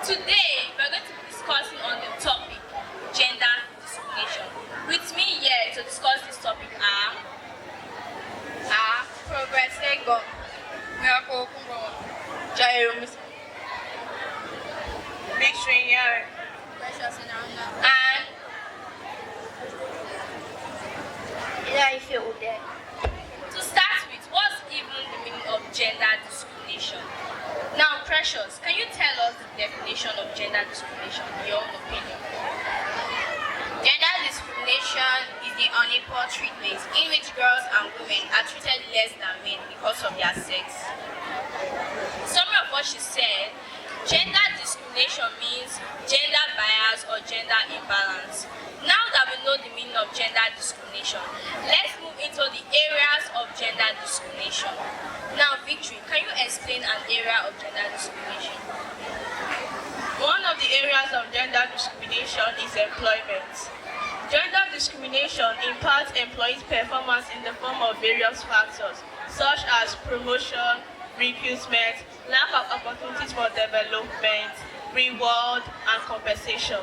Today, we're going to be discussing on the topic gender discrimination. With me here to discuss this topic are Progress Ego, Miracle Kumbo, Jairo Big String Yard, Precious and Life Ude. To start with, what's even the meaning of gender discrimination? Now, Precious, can you tell us the definition of gender discrimination in your own opinion? Gender discrimination is the unequal treatment in which girls and women are treated less than men because of their sex. Summary of what she said, gender discrimination means gender bias or gender imbalance. Now that we know the meaning of gender discrimination, let's move into the areas of gender discrimination. Now, Victory, can you explain an area of gender discrimination? One of the areas of gender discrimination is employment. Gender discrimination impacts employees' performance in the form of various factors, such as promotion, recruitment, lack of opportunities for development, reward, and compensation.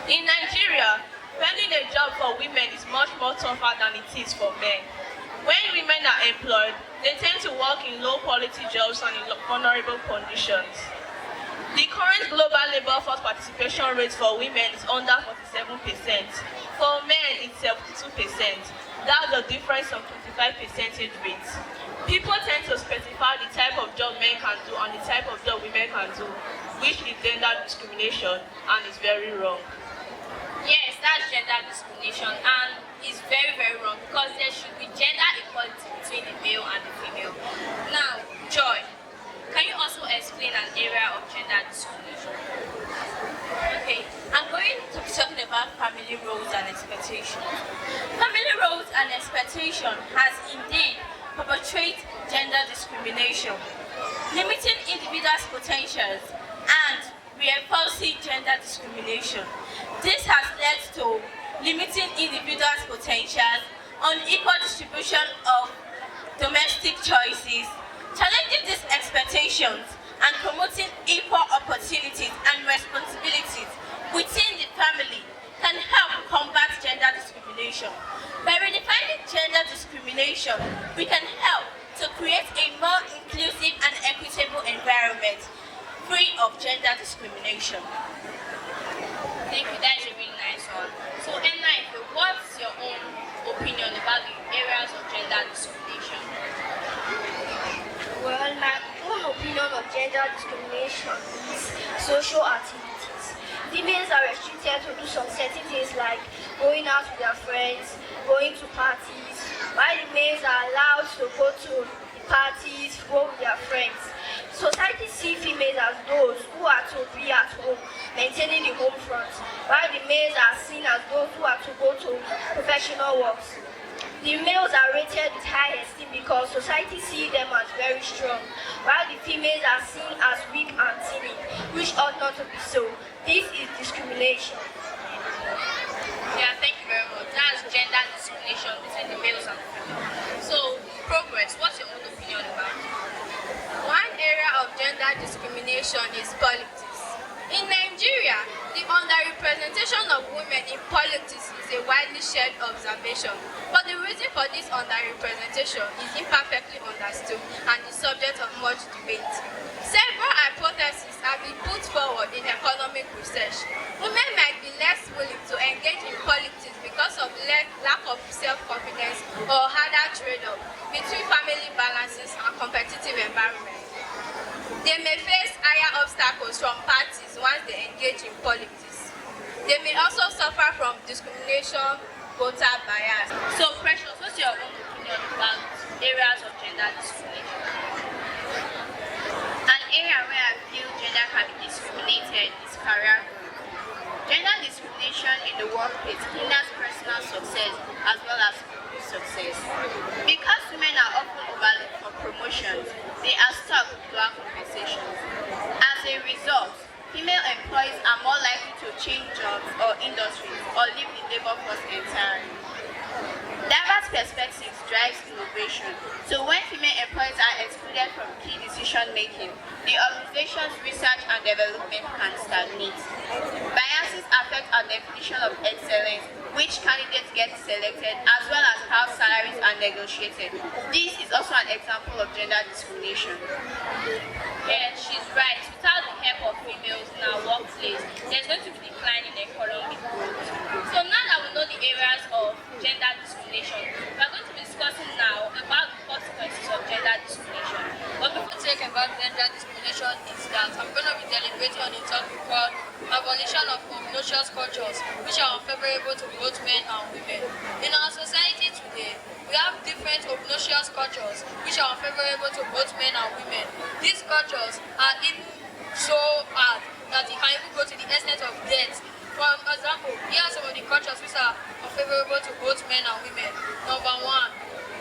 In Nigeria, finding a job for women is much more tougher than it is for men. When women are employed, they tend to work in low-quality jobs and in vulnerable conditions. The current global labor force participation rate for women is under 47%. For men, it's 72%. That's a difference of 25 percentage rates. People tend to specify the type of job men can do and the type of job women can do, which is gender discrimination and is very wrong. Yes, that's gender discrimination and it's very, very wrong because there should be gender equality between the male and the female. Now, Joy, can you also explain an area of gender discrimination? Okay, I'm going to be talking about family roles and expectations. Family roles and expectation has indeed perpetrated gender discrimination, limiting individuals' potentials and reinforcing gender discrimination. This has led to limiting individuals' potentials, unequal distribution of domestic choices, challenging these expectations and promoting equal opportunities and responsibilities within the family can help combat gender discrimination. By redefining gender discrimination, we can help to create a more inclusive and equitable environment free of gender discrimination. Thank you, that is a really nice one. So, Enna, what's your own opinion about the areas of gender discrimination? Well, my own opinion of gender discrimination is social activities. Females are restricted to do some certain things like going out with their friends, going to parties, while the males are allowed to go to the parties, go with their friends. Society sees females as those who are to be at home, maintaining the home front, while the males are seen as those who are to go to professional works. The males are rated with high esteem because society sees them as very strong, while the females are seen as weak and timid, which ought not to be so. This is discrimination. Yeah, thank you very much. That's gender discrimination between the males and the females. So, Progress, what's your own opinion about it? One area of gender discrimination is politics. In Nigeria, the underrepresentation of women in politics is a widely shared observation, but the reason for this underrepresentation is imperfectly understood and is subject of much debate. Several hypotheses have been put forward in economic research. Women might be less willing to engage in politics because of lack of self-confidence or harder trade-off between family balances and competitive environment. They may face higher obstacles from parties once they engage in politics. They may also suffer from discrimination, voter bias. So, Precious, what's your own opinion about areas of gender discrimination? An area where I feel gender can be discriminated is career growth. Gender discrimination in the workplace hinders personal success as well as group success. Because women are often overlooked for promotions, they are stuck with lower compensations. As a result, female employees are more likely to change jobs or industries or leave the labor force entirely. Diverse perspectives drives innovation. So when female employees are excluded from key decision making, the organization's research and development can stagnate. Biases affect our definition of excellence, which candidates get selected, as well as how salaries are negotiated. This is also an example of gender discrimination. Yeah, she's right. Without the help of females in our workplace, there's going to be decline in economic growth. So now that we know the areas of gender discrimination, we're going to be discussing now about the consequences of gender discrimination. But before we talk about gender discrimination is that I'm going to be deliberating on a topic called abolition of obnoxious cultures which are unfavorable to both men and women. In our society today, we have different obnoxious cultures which are unfavorable to both men and women. These cultures are even so hard that it can even go to the extent of death. For example, here are some of the cultures which are unfavorable to both men and women. Number one,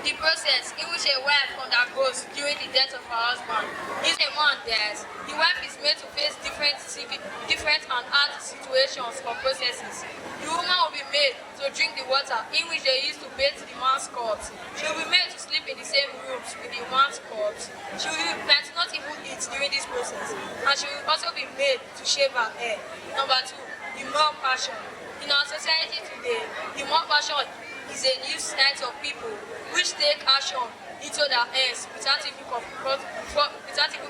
the process in which a wife undergoes during the death of her husband. If a man dies, the wife is made to face different and hard situations or processes. The woman will be made to drink the water in which they used to bathe the man's corpse. She will be made to sleep in the same rooms with the man's corpse. She might not even eat during this process, and she will also be made to shave her hair. Number two, the male passion. In our society today, the male passion is a new set of people which take action into their hands without even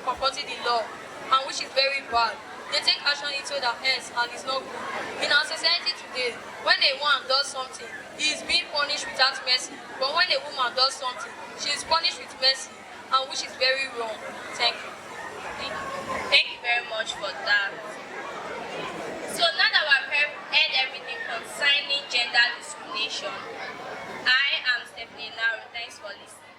comforting the law, and which is very bad. They take action into their hands and it's not good. In our society today, when a man does something, he is being punished without mercy. But when a woman does something, she is punished with mercy, and which is very wrong. Thank you. Thank you very much for that. So now that we've heard everything concerning gender discrimination, I am Stephanie Naru. Thanks for listening.